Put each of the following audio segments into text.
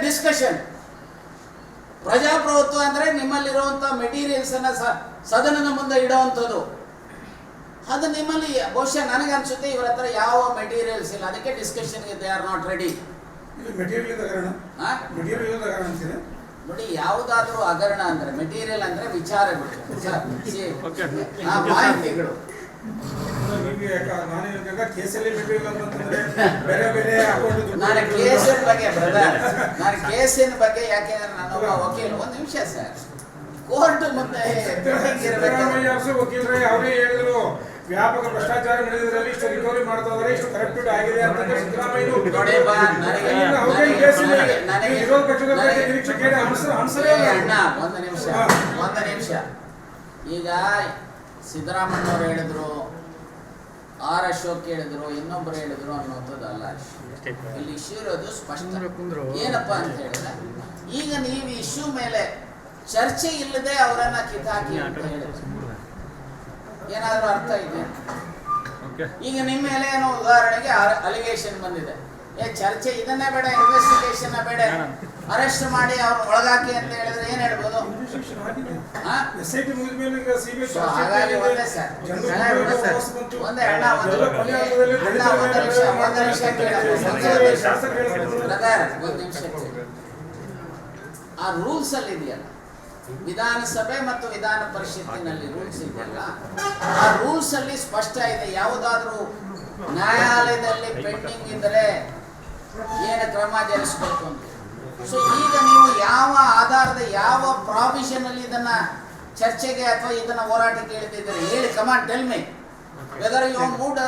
Discussion. ಪ್ರಜಾಪ್ರಭುತ್ವ ಅಂದ್ರೆ ನಿಮ್ಮಲ್ಲಿರುವಂತಹ materials ಅನ್ನ ಸದನದ ಮುಂದೆ ಇಡುವಂಥದ್ದು. ಅದು ನಿಮ್ಮಲ್ಲಿ ಬಹುಶಃ ನನಗನ್ಸುತ್ತೆ ಇವರ ಹತ್ರ ಯಾವ ಮೆಟೀರಿಯಲ್ಸ್ ಇಲ್ಲ, ಅದಕ್ಕೆ ಡಿಸ್ಕಷನ್ಗೆ ದೇ ಆರ್ ನಾಟ್ ರೆಡಿ. ನೋಡಿ, ಯಾವುದಾದ್ರೂ ಹಗರಣ ಅಂದ್ರೆ ಮೆಟೀರಿಯಲ್ ಅಂದ್ರೆ ವಿಚಾರಗಳು, ಮಾಹಿತಿಗಳು. ನಾನು ಕೇಸಿನ ಬಗ್ಗೆ ಬ್ರದರ್, ನಾನು ಕೇಸಿನ ಬಗ್ಗೆ ಯಾಕೆಂದ್ರೆ ನಾನೊಬ್ಬ ವಕೀಲ. ಒಂದು ನಿಮಿಷ ಸರ್, ಕೋರ್ಟ್ ಮುಂದೆ ವಕೀಲರೇ ಅವರೇ ಹೇಳಿದ್ರು ವ್ಯಾಪಕ ಭ್ರಷ್ಟಾಚಾರ ನಡೆದಿದ್ರಲ್ಲಿ ಇಷ್ಟು ರಿಕವರಿ ಮಾಡ್ತಾ ಇದ್ದಾರೆ, ಇಷ್ಟು ಕರೆಕ್ಟೆಡ್ ಆಗಿದೆ ಅಂತ ಸಿದ್ದರಾಮಯ್ಯ. ಒಂದು ನಿಮಿಷ. ಈಗ ಸಿದ್ದರಾಮಯ್ಯನವರು ಹೇಳಿದ್ರು, ಆರ್ ಅಶೋಕ್ ಹೇಳಿದ್ರು, ಇನ್ನೊಬ್ರು ಹೇಳಿದ್ರು ಅನ್ನುವಂಥದ್ದು ಅಲ್ಲ. ಇಲ್ಲಿ ಇಶ್ಯೂ ಇರೋದು ಸ್ಪಷ್ಟ. ಏನಪ್ಪಾ ಅಂತ ಹೇಳಿದ್ರೆ, ಈಗ ನೀವು ಇಶ್ಯೂ ಮೇಲೆ ಚರ್ಚೆ ಇಲ್ಲದೆ ಅವರನ್ನ ಕಿತ್ತಾಕಿ ಅಂತ ಹೇಳಿದ್ರು, ಏನಾದ್ರೂ ಅರ್ಥ ಇದೆ? ಈಗ ನಿಮ್ಮ ಮೇಲೆ ಏನೋ ಉದಾಹರಣೆಗೆ ಅಲಿಗೇಷನ್ ಬಂದಿದೆ, ಚರ್ಚೆ ಇದನ್ನೇ ಬೇಡ, ಇನ್ವೆಸ್ಟಿಗೇಷನ್ ಬೇಡ, ಅರೆಸ್ಟ್ ಮಾಡಿ ಅವ್ರು ಒಳಗಾಕಿ ಅಂತ ಹೇಳಿದ್ರೆ ಏನ್ ಹೇಳ್ಬೋದು? ಹಾಗಾಗಿ ಒಂದೇ ಸರ್, ಒಂದೇ ಅಣ್ಣ ಒಂದು ನಿಮಿಷ. ಆ ರೂಲ್ಸ್ ಅಲ್ಲಿ ಇದೆಯಲ್ಲ, ವಿಧಾನಸಭೆ ಮತ್ತು ವಿಧಾನ ಪರಿಷತ್ತಿನಲ್ಲಿ ರೂಲ್ಸ್ ಇದೆಯಲ್ಲ, ಆ ರೂಲ್ಸ್ ಅಲ್ಲಿ ಸ್ಪಷ್ಟ ಇದೆ ಯಾವುದಾದ್ರೂ ನ್ಯಾಯಾಲಯದಲ್ಲಿ ಪೆಂಡಿಂಗ್ ಇದ್ದರೆ ಏನು ಕ್ರಮ ಜರುಗಿಸಬೇಕು ಅಂತ. ಸೊ ಈಗ ನೀವು ಯಾವ ಆಧಾರದ, ಯಾವ ಪ್ರಾವಿಷನ್ ಅಲ್ಲಿ ಇದನ್ನ ಚರ್ಚೆಗೆ ಅಥವಾ ಇದನ್ನ ಹೋರಾಟಕ್ಕೆ ಹೇಳ್ತಿದ್ದೀರಿ? ಹೇಳಿ, come on tell me whether you move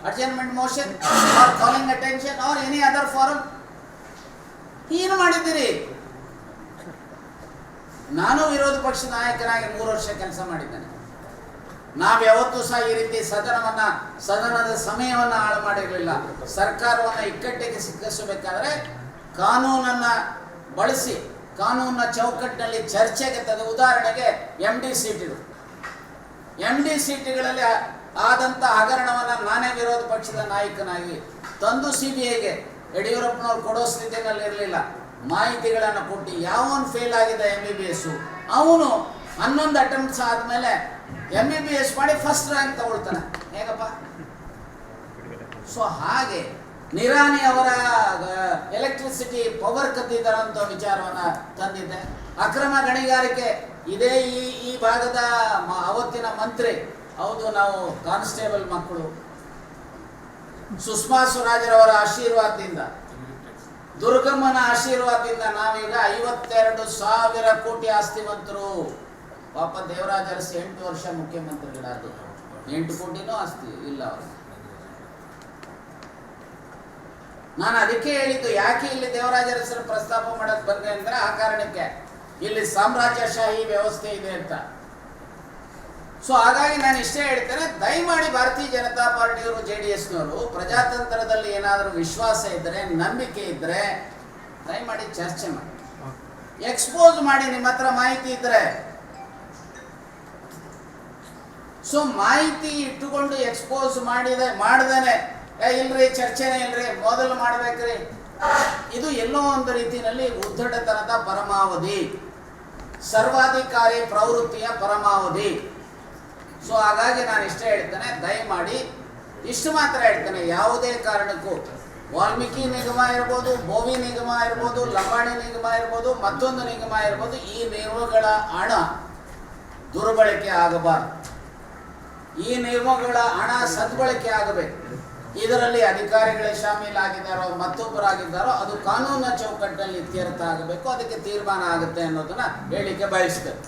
adjournment motion or calling attention or any other form. ಏನು ಮಾಡಿದ್ದೀರಿ? ನಾನು ವಿರೋಧ ಪಕ್ಷದ ನಾಯಕನಾಗಿ 3 ವರ್ಷ ಕೆಲಸ ಮಾಡಿದ್ದೇನೆ. ನಾವ್ಯಾವತ್ತೂ ಸಹ ಈ ರೀತಿ ಸದನದ ಸಮಯವನ್ನು ಹಾಳು ಮಾಡಿರಲಿಲ್ಲ. ಸರ್ಕಾರವನ್ನು ಇಕ್ಕಟ್ಟಿಗೆ ಸಿಕ್ಕಿಸಬೇಕಾದ್ರೆ ಕಾನೂನನ್ನ ಬಳಸಿ, ಕಾನೂನಿನ ಚೌಕಟ್ಟಿನಲ್ಲಿ ಚರ್ಚೆಗೆ ತಂದ. ಉದಾಹರಣೆಗೆ MD ಸೀಟ್ಗಳಲ್ಲಿ ಆದಂತ ಹಗರಣವನ್ನ ನಾನೇ ವಿರೋಧ ಪಕ್ಷದ ನಾಯಕನಾಗಿ ತಂದು CBIಗೆ ಯಡಿಯೂರಪ್ಪನವ್ರು ಕೊಡೋ ಸ್ಥಿತಿನಲ್ಲಿ ಇರಲಿಲ್ಲ. ಮಾಹಿತಿಗಳನ್ನು ಕೊಟ್ಟು ಯಾವನು ಫೇಲ್ ಆಗಿದೆ MBBS ಅವನು 11 ಅಟೆಂಪ್ಟ್ಸ್ ಆದ್ಮೇಲೆ MBBS ಮಾಡಿ ಫಸ್ಟ್ ರ್ಯಾಂಕ್ ತಗೊಳ್ತಾನೆ. ಹೇಗಪ್ಪ? ಸೊ ಹಾಗೆ ನಿರಾಣಿ ಅವರ ಎಲೆಕ್ಟ್ರಿಸಿಟಿ ಪವರ್ ಕದ್ದಿದ್ದಾರಂತ ವಿಚಾರವನ್ನ ತಂದಿದ್ದೆ. ಅಕ್ರಮ ಗಣಿಗಾರಿಕೆ ಇದೇ ಈ ಭಾಗದ ಅವತ್ತಿನ ಮಂತ್ರಿ, ಹೌದು ನಾವು ಕಾನ್ಸ್ಟೇಬಲ್ ಮಕ್ಕಳು, ಸುಷ್ಮಾ ಸ್ವರಾಜರವರ ಆಶೀರ್ವಾದದಿಂದ, ದುರ್ಗಮ್ಮನ ಆಶೀರ್ವಾದದಿಂದ ನಾವೀಗ 52,000 ಕೋಟಿ ಆಸ್ತಿವಂತರು. ಪಾಪ ದೇವರಾಜ ಅರಸು 8 ವರ್ಷ ಮುಖ್ಯಮಂತ್ರಿಗಳಾದ್ರು, 8 ಕೋಟಿನೂ ಆಸ್ತಿ ಇಲ್ಲ ಅವರು. ನಾನು ಅದಕ್ಕೆ ಹೇಳಿದ್ದು, ಯಾಕೆ ಇಲ್ಲಿ ದೇವರಾಜ ಅರಸರ ಪ್ರಸ್ತಾಪ ಮಾಡಕ್ ಬಂದೆ ಅಂದ್ರೆ ಆ ಕಾರಣಕ್ಕೆ, ಇಲ್ಲಿ ಸಾಮ್ರಾಜ್ಯಶಾಹಿ ವ್ಯವಸ್ಥೆ ಇದೆ ಅಂತ. ಸೊ ಹಾಗಾಗಿ ನಾನು ಇಷ್ಟೇ ಹೇಳ್ತೇನೆ, ದಯಮಾಡಿ ಭಾರತೀಯ ಜನತಾ ಪಾರ್ಟಿಯವರು, JDSನವರು ಪ್ರಜಾತಂತ್ರದಲ್ಲಿ ಏನಾದರೂ ವಿಶ್ವಾಸ ಇದ್ದರೆ, ನಂಬಿಕೆ ಇದ್ದರೆ ದಯಮಾಡಿ ಚರ್ಚೆ ಮಾಡಿ, ಎಕ್ಸ್ಪೋಸ್ ಮಾಡಿ. ನಿಮ್ಮ ಹತ್ರ ಮಾಹಿತಿ ಇದ್ರೆ, ಸೊ ಮಾಹಿತಿ ಇಟ್ಟುಕೊಂಡು ಎಕ್ಸ್ಪೋಸ್ ಮಾಡ್ದೇನೆ ಇಲ್ರಿ ಚರ್ಚೆನೇ ಇಲ್ರಿ ಮೊದಲು ಮಾಡ್ಬೇಕ್ರಿ, ಇದು ಎಲ್ಲೋ ಒಂದು ರೀತಿಯಲ್ಲಿ ಉದ್ದಟತನದ ಪರಮಾವಧಿ, ಸರ್ವಾಧಿಕಾರಿ ಪ್ರವೃತ್ತಿಯ ಪರಮಾವಧಿ. ಸೊ ಹಾಗಾಗಿ ನಾನು ಇಷ್ಟೇ ಹೇಳ್ತೇನೆ, ದಯಮಾಡಿ ಇಷ್ಟು ಮಾತ್ರ ಹೇಳ್ತೇನೆ, ಯಾವುದೇ ಕಾರಣಕ್ಕೂ ವಾಲ್ಮೀಕಿ ನಿಗಮ ಇರ್ಬೋದು, ಬೋವಿ ನಿಗಮ ಇರ್ಬೋದು, ಲಂಬಾಣಿ ನಿಗಮ ಇರ್ಬೋದು, ಮತ್ತೊಂದು ನಿಗಮ ಇರ್ಬೋದು, ಈ ನಿಗಮಗಳ ಹಣ ದುರ್ಬಳಕೆ ಆಗಬಾರದು. ಈ ನಿಗಮಗಳ ಹಣ ಸದ್ಬಳಕೆ ಆಗಬೇಕು. ಇದರಲ್ಲಿ ಅಧಿಕಾರಿಗಳೇ ಶಾಮೀಲಾಗಿದ್ದಾರೋ ಮತ್ತೊಬ್ಬರಾಗಿದ್ದಾರೋ ಅದು ಕಾನೂನಿನ ಚೌಕಟ್ಟಿನಲ್ಲಿ ಇತ್ಯರ್ಥ ಆಗಬೇಕು. ಅದಕ್ಕೆ ತೀರ್ಮಾನ ಆಗುತ್ತೆ ಅನ್ನೋದನ್ನ ಹೇಳಿಕೆ ಬಯಸ್ತೇನೆ.